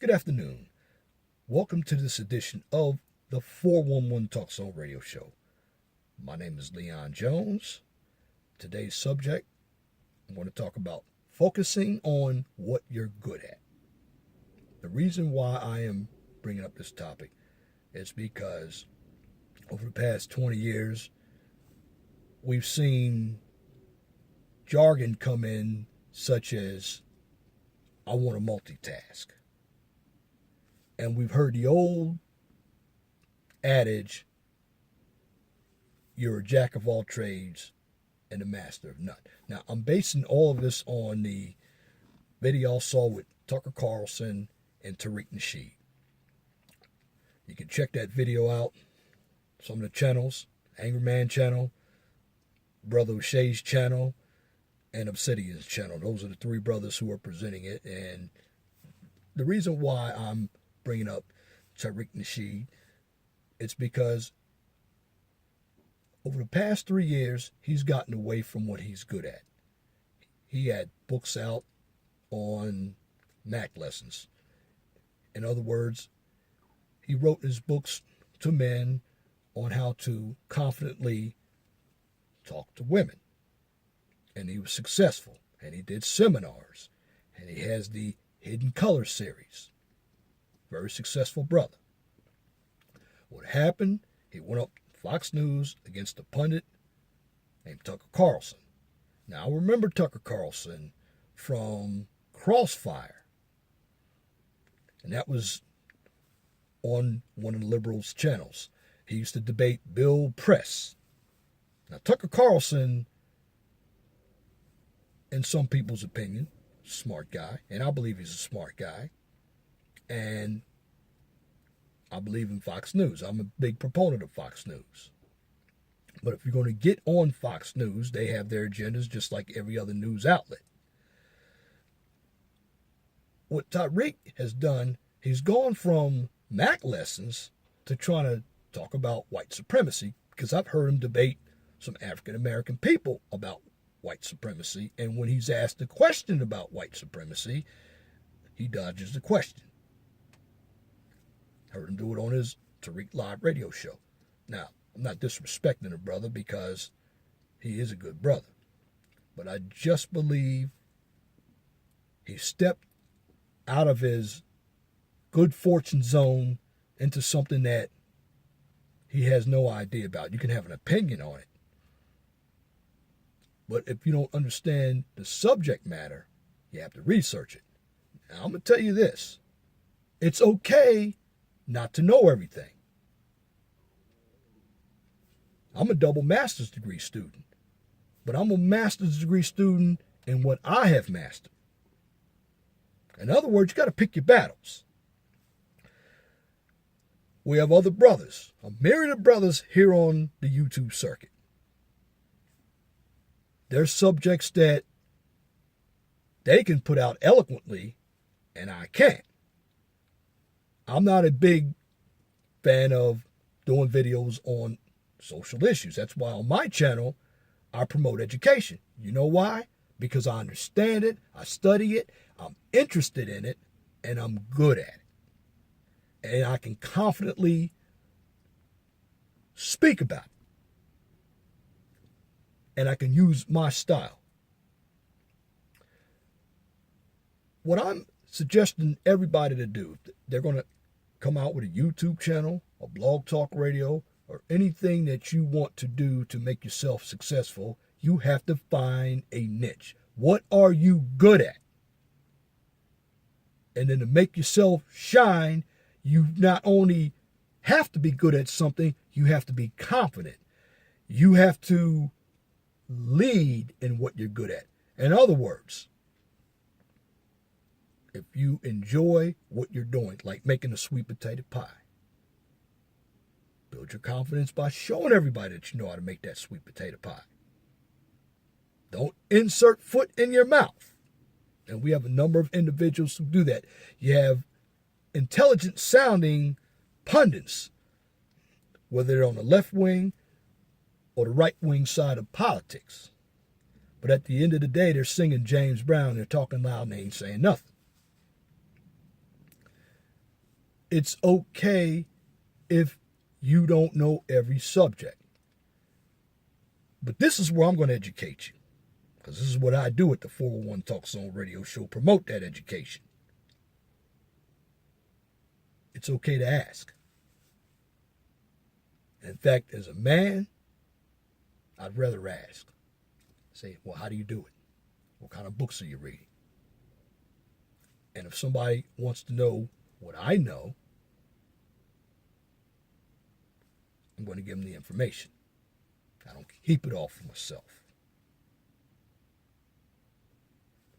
Good afternoon. Welcome to this edition of the 411 Talk Zone Radio Show. My name is Leon Jones. Today's subject, I want to talk about focusing on what you're good at. The reason why I am bringing up this topic is because over the past 20 years, we've seen jargon come in such as, I want to multitask. And we've heard the old adage, you're a jack of all trades and a master of none. Now, I'm basing all of this on the video I saw with Tucker Carlson and Tariq Nasheed. You can check that video out. Some of the channels, Angry Man channel, Brother O'Shea's channel, and Obsidian's channel. Those are the three brothers who are presenting it. And the reason why I'm bringing up Tariq Nasheed, it's because over the past 3 years, he's gotten away from what he's good at. He had books out on Mac lessons. In other words, he wrote his books to men on how to confidently talk to women. And he was successful. And he did seminars. And he has the Hidden Color series. Very successful brother. What happened, he went up Fox News against a pundit named Tucker Carlson. Now, I remember Tucker Carlson from Crossfire. And that was on one of the liberals' channels. He used to debate Bill Press. Now, Tucker Carlson, in some people's opinion, smart guy, and I believe he's a smart guy. And I believe in Fox News. I'm a big proponent of Fox News. But if you're going to get on Fox News, they have their agendas just like every other news outlet. What Tariq has done, he's gone from Mac lessons to trying to talk about white supremacy, because I've heard him debate some African American people about white supremacy, and when he's asked a question about white supremacy, he dodges the question. Heard him do it on his Tariq Live radio show. Now, I'm not disrespecting the brother because he is a good brother, but I just believe he stepped out of his good fortune zone into something that he has no idea about. You can have an opinion on it, but if you don't understand the subject matter, you have to research it. Now, I'm going to tell you this. It's okay not to know everything. I'm a double master's degree student, but I'm a master's degree student in what I have mastered. In other words, you got to pick your battles. We have other brothers, a myriad of brothers here on the YouTube circuit. There's subjects that they can put out eloquently, and I can't. I'm not a big fan of doing videos on social issues. That's why on my channel, I promote education. You know why? Because I understand it, I study it, I'm interested in it, and I'm good at it. And I can confidently speak about it. And I can use my style. What I'm suggesting everybody to do, if they're going to come out with a YouTube channel, a blog talk radio, or anything that you want to do to make yourself successful, you have to find a niche. What are you good at? And then to make yourself shine, you not only have to be good at something, you have to be confident. You have to lead in what you're good at. In other words, if you enjoy what you're doing, like making a sweet potato pie, build your confidence by showing everybody that you know how to make that sweet potato pie. Don't insert foot in your mouth. And we have a number of individuals who do that. You have intelligent sounding pundits, whether they're on the left wing or the right wing side of politics. But at the end of the day, they're singing James Brown, they're talking loud, and they ain't saying nothing. it's okay if you don't know every subject. But this is where I'm going to educate you, because this is what I do at the 401 Talk Zone radio show, promote that education. It's okay to ask. In fact, as a man, I'd rather ask. Say, well, how do you do it? What kind of books are you reading? And if somebody wants to know what I know, I'm going to give them the information. I don't keep it all for myself.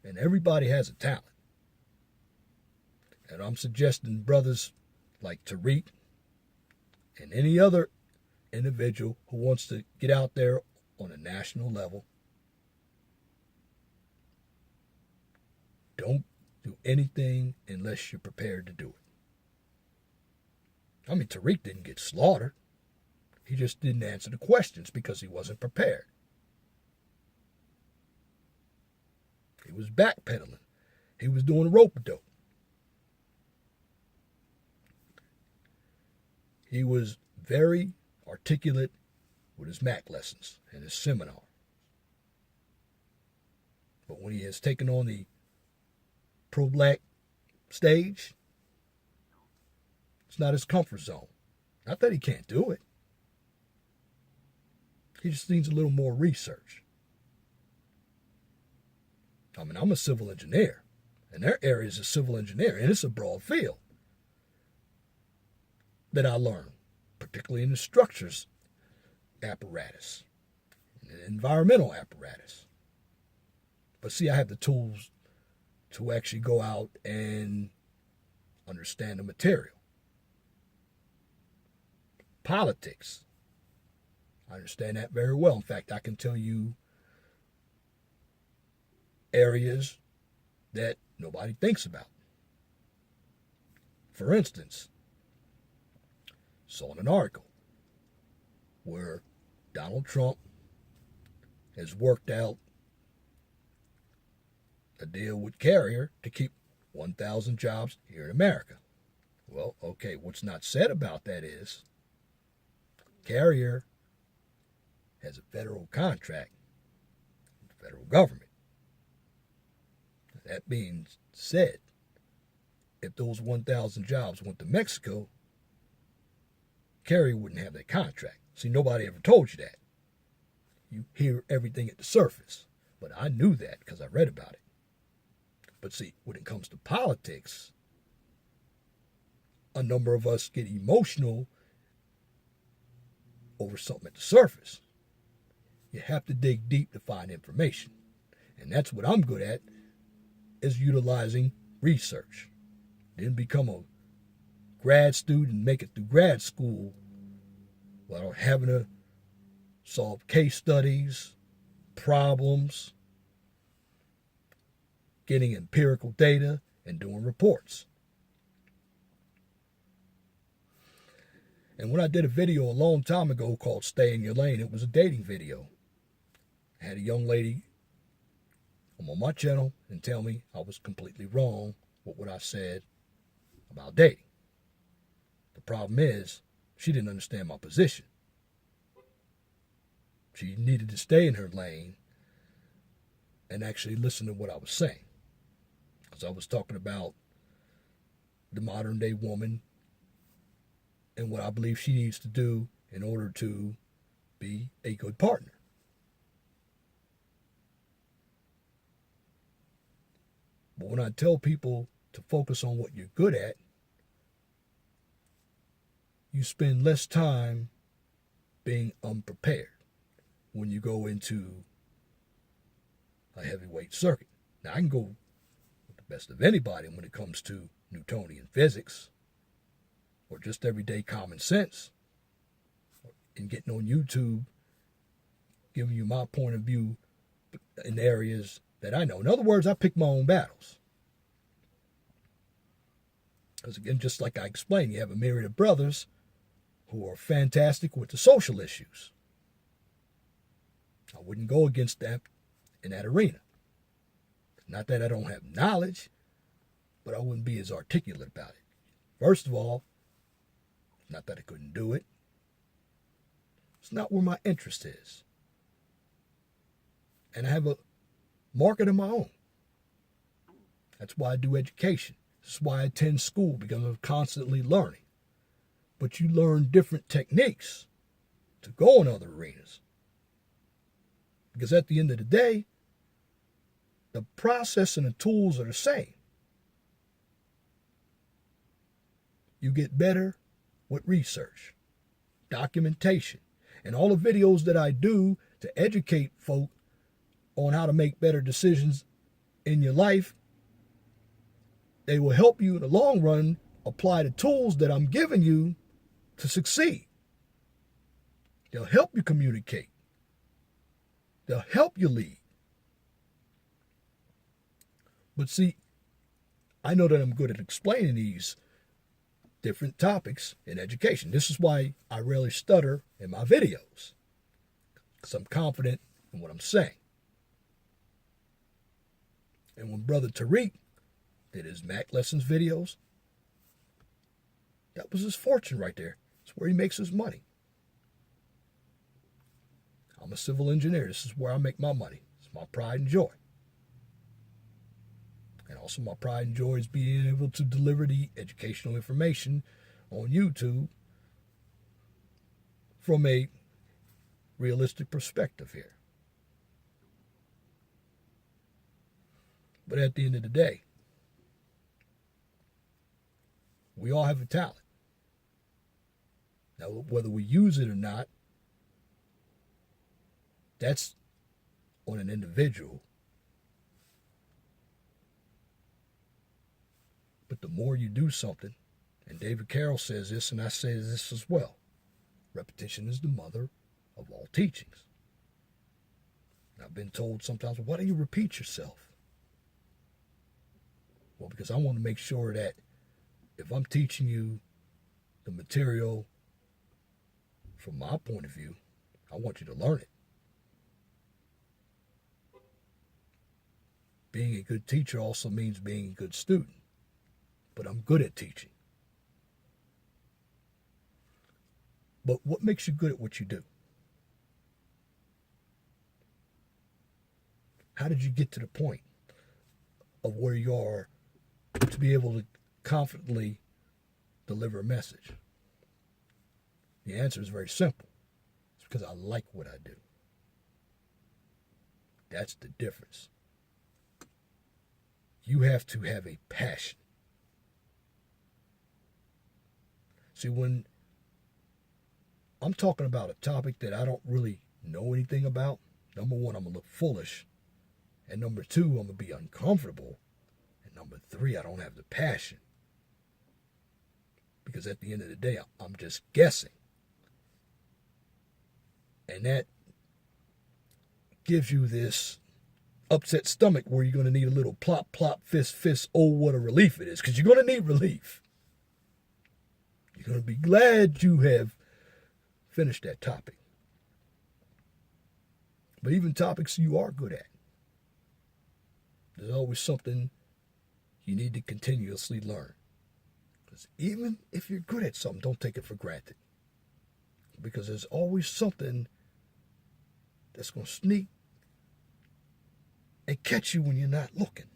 And everybody has a talent. And I'm suggesting brothers like Tariq and any other individual who wants to get out there on a national level, don't do anything unless you're prepared to do it. I mean, Tariq didn't get slaughtered. He just didn't answer the questions because he wasn't prepared. He was backpedaling. He was doing rope-a-dope. He was very articulate with his MAC lessons and his seminar. But when he has taken on the pro-black stage, it's not his comfort zone. Not that he can't do it. He just needs a little more research. I mean, I'm a civil engineer, and their area is a civil engineer, and it's a broad field that I learned, particularly in the structures apparatus, the environmental apparatus. But see, I have the tools to actually go out and understand the material. Politics, I understand that very well. In fact, I can tell you areas that nobody thinks about. For instance, saw an article where Donald Trump has worked out a deal with Carrier to keep 1,000 jobs here in America. Well, okay, what's not said about that is Carrier has a federal contract with the federal government. That being said, if those 1,000 jobs went to Mexico, Carrier wouldn't have that contract. See, nobody ever told you that. You hear everything at the surface. But I knew that because I read about it. But see, when it comes to politics, a number of us get emotional over something at the surface. You have to dig deep to find information. And that's what I'm good at, is utilizing research. Didn't become a grad student and make it through grad school without having to solve case studies, problems, getting empirical data, and doing reports. And when I did a video a long time ago called Stay in Your Lane, it was a dating video. I had a young lady come on my channel and tell me I was completely wrong with what I said about dating. The problem is, she didn't understand my position. She needed to stay in her lane and actually listen to what I was saying. Because I was talking about the modern day woman and what I believe she needs to do in order to be a good partner. But when I tell people to focus on what you're good at, you spend less time being unprepared when you go into a heavyweight circuit. Now, I can go with the best of anybody when it comes to Newtonian physics or just everyday common sense, and getting on YouTube, giving you my point of view in areas that I know. In other words, I pick my own battles. Because again, just like I explained, you have a myriad of brothers who are fantastic with the social issues. I wouldn't go against them in that arena. Not that I don't have knowledge, but I wouldn't be as articulate about it. First of all, not that I couldn't do it. It's not where my interest is. And I have a market of my own. That's why I do education. That's why I attend school, because I'm constantly learning. But you learn different techniques to go in other arenas. Because at the end of the day, the process and the tools are the same. You get better with research, documentation, and all the videos that I do to educate folk on how to make better decisions in your life. They will help you in the long run apply the tools that I'm giving you to succeed. They'll help you communicate. They'll help you lead. But see, I know that I'm good at explaining these different topics in education. This is why I rarely stutter in my videos, because I'm confident in what I'm saying. And when Brother Tariq did his Mac Lessons videos, that was his fortune right there. It's where he makes his money. I'm a civil engineer. This is where I make my money. It's my pride and joy. And also my pride and joy is being able to deliver the educational information on YouTube from a realistic perspective here. But at the end of the day, we all have a talent. Now, whether we use it or not, that's on an individual. But the more you do something, and David Carroll says this, and I say this as well, repetition is the mother of all teachings. And I've been told sometimes, why do you repeat yourself? Well, because I want to make sure that if I'm teaching you the material from my point of view, I want you to learn it. Being a good teacher also means being a good student. But I'm good at teaching. But what makes you good at what you do? How did you get to the point of where you are to be able to confidently deliver a message? The answer is very simple. It's because I like what I do. That's the difference. You have to have a passion. See, when I'm talking about a topic that I don't really know anything about, number one, I'm going to look foolish. And number two, I'm going to be uncomfortable. And number three, I don't have the passion. Because at the end of the day, I'm just guessing. And that gives you this upset stomach where you're going to need a little plop, plop, fist, fist, oh, what a relief it is. Because you're going to need relief. You're going to be glad you have finished that topic. But even topics you are good at, there's always something you need to continuously learn. Because even if you're good at something, don't take it for granted. Because there's always something that's going to sneak and catch you when you're not looking.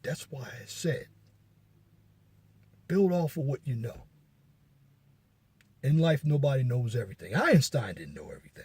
That's why I said, build off of what you know. In life, nobody knows everything. Einstein didn't know everything.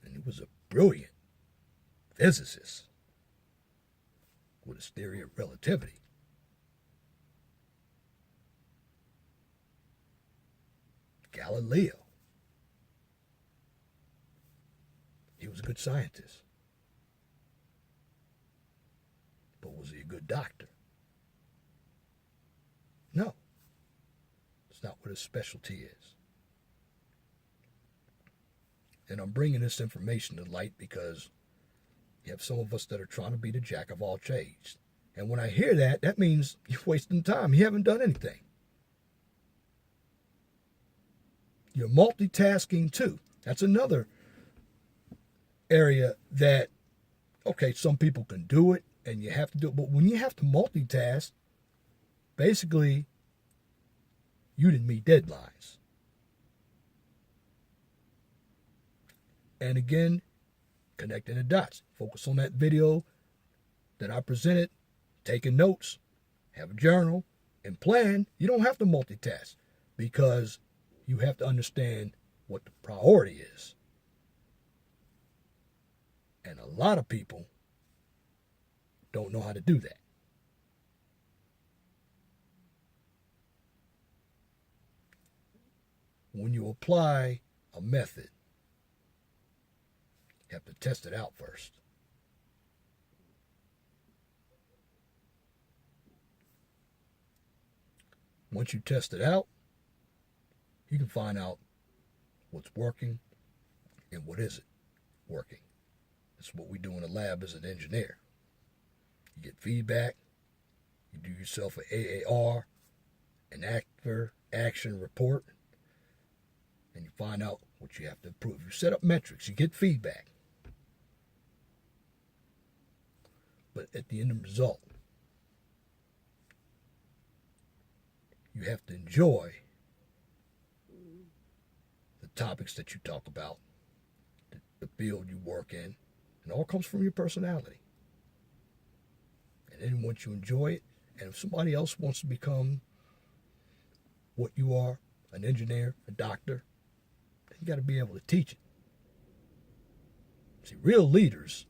And he was a brilliant physicist with his theory of relativity. Galileo. He was a good scientist. But was he a good doctor? No. It's not what his specialty is. And I'm bringing this information to light because you have some of us that are trying to be the jack of all trades. And when I hear that, that means you're wasting time. You haven't done anything. You're multitasking too. That's another area that Okay, some people can do it and you have to do it, but when you have to multitask, basically, you didn't meet deadlines. And again, connecting the dots. Focus on that video that I presented, taking notes, have a journal, and plan. You don't have to multitask because you have to understand what the priority is. And a lot of people don't know how to do that. When you apply a method, you have to test it out first. Once you test it out, you can find out what's working and what isn't working. That's what we do in the lab as an engineer. You get feedback, you do yourself an AAR, an actor action report, and you find out what you have to improve. You set up metrics, you get feedback. But at the end of the result, you have to enjoy the topics that you talk about, the field you work in. It all comes from your personality. And then once you enjoy it, and if somebody else wants to become what you are, an engineer, a doctor, then you got to be able to teach it. See, real leaders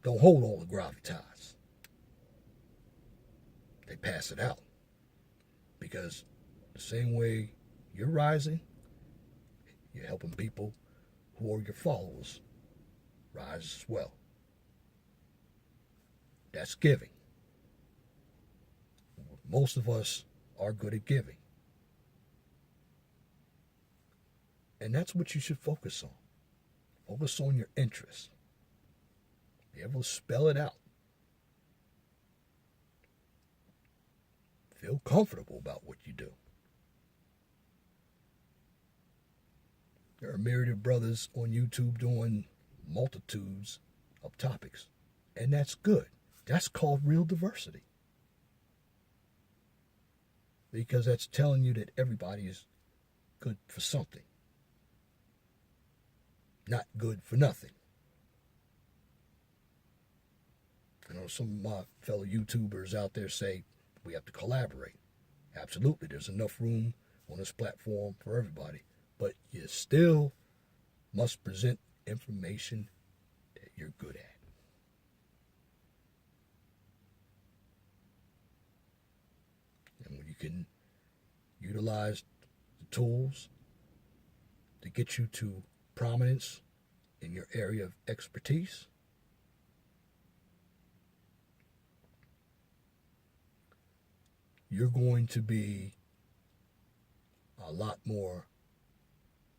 don't hold all the gravitas. They pass it out. Because the same way you're rising, you're helping people who are your followers rise as well. That's giving. Most of us are good at giving. And that's what you should focus on. Focus on your interests. Be able to spell it out. Feel comfortable about what you do. There are myriad of brothers on YouTube doing multitudes of topics, and that's good. That's called real diversity. Because that's telling you that everybody is good for something, not good for nothing. I know some of my fellow YouTubers out there say we have to collaborate. Absolutely, there's enough room on this platform for everybody, but you still must present information that you're good at. And when you can utilize the tools to get you to prominence in your area of expertise, you're going to be a lot more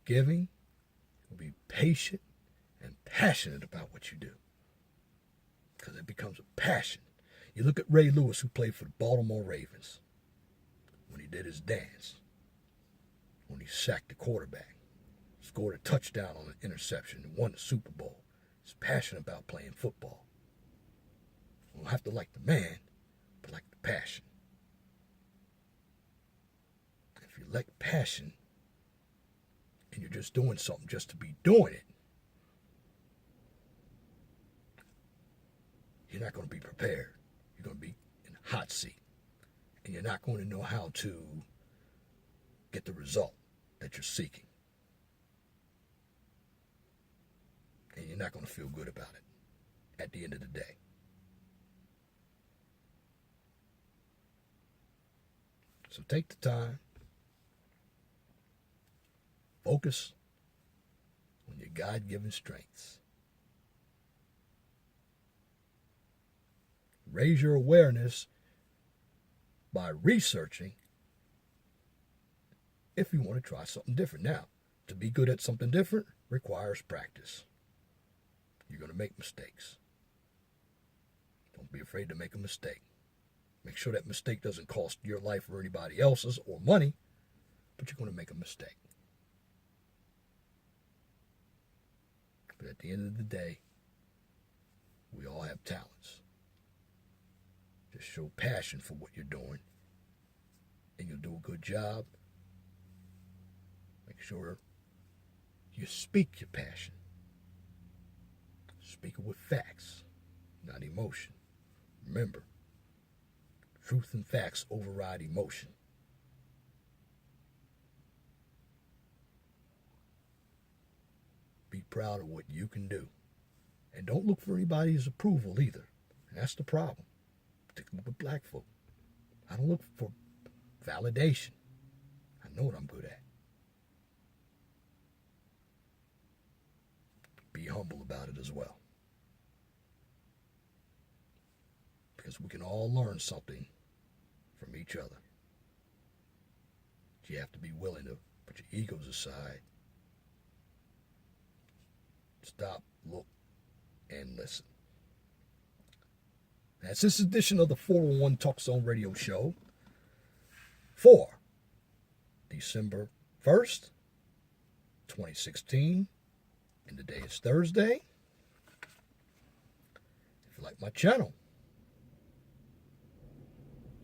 giving, you'll be patient and passionate about what you do. Because it becomes a passion. You look at Ray Lewis, who played for the Baltimore Ravens, when he did his dance, when he sacked the quarterback, scored a touchdown on an interception, and won the Super Bowl. He's passionate about playing football. You don't have to like the man, but like the passion. If you lack passion and you're just doing something just to be doing it, you're not going to be prepared. You're going to be in a hot seat. And you're not going to know how to get the result that you're seeking. And you're not going to feel good about it at the end of the day. So take the time. Focus on your God-given strengths. Raise your awareness by researching if you want to try something different. Now, to be good at something different requires practice. You're going to make mistakes. Don't be afraid to make a mistake. Make sure that mistake doesn't cost your life or anybody else's or money, but you're going to make a mistake. But at the end of the day, We all have talents. Just show passion for what you're doing, and you'll do a good job. Make sure you speak your passion. Speak it with facts, not emotion. Remember, truth and facts override emotion. Be proud of what you can do. And don't look for anybody's approval either. And that's the problem, particularly with black folk. I don't look for validation. I know what I'm good at. Be humble about it as well. Because we can all learn something from each other. You have to be willing to put your egos aside. Stop, look, and listen. That's this edition of the 401 Talk Zone Radio Show for December 1st, 2016. And today is Thursday. If you like my channel,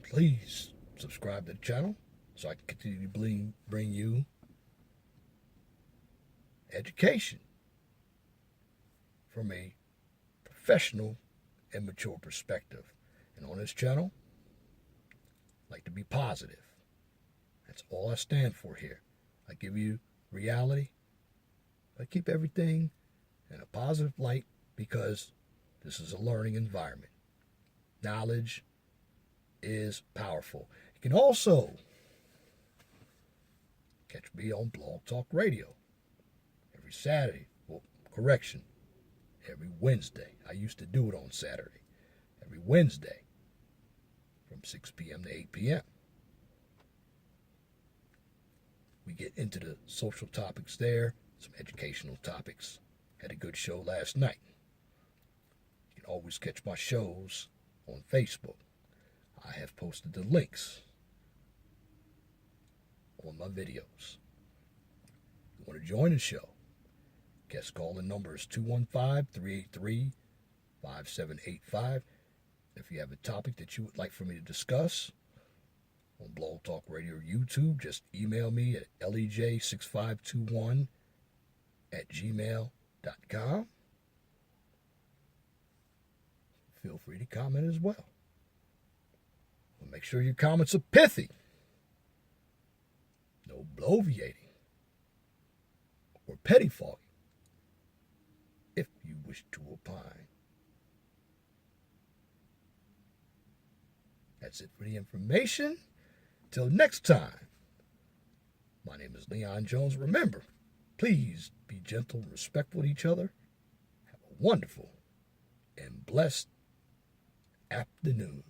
please subscribe to the channel so I can continue to bring you education from a professional and mature perspective. And on this channel, I like to be positive. That's all I stand for here. I give you reality. I keep everything in a positive light because this is a learning environment. Knowledge is powerful. You can also catch me on Blog Talk Radio every Saturday. Well, correction, every Wednesday. I used to do it on Saturday. Every Wednesday from 6 p.m. to 8 p.m. We get into the social topics there, some educational topics. Had a good show last night. You can always catch my shows on Facebook. I have posted the links on my videos. If you want to join the show, guest call-in number is 215-383-5785. If you have a topic that you would like for me to discuss on Blog Talk Radio or YouTube, just email me at lej6521@gmail.com. Feel free to comment as well. Well, make sure your comments are pithy. No bloviating or pettifogging if you wish to opine. That's it for the information. Till next time, my name is Leon Jones. Remember, please be gentle and respectful to each other. Have a wonderful and blessed afternoon.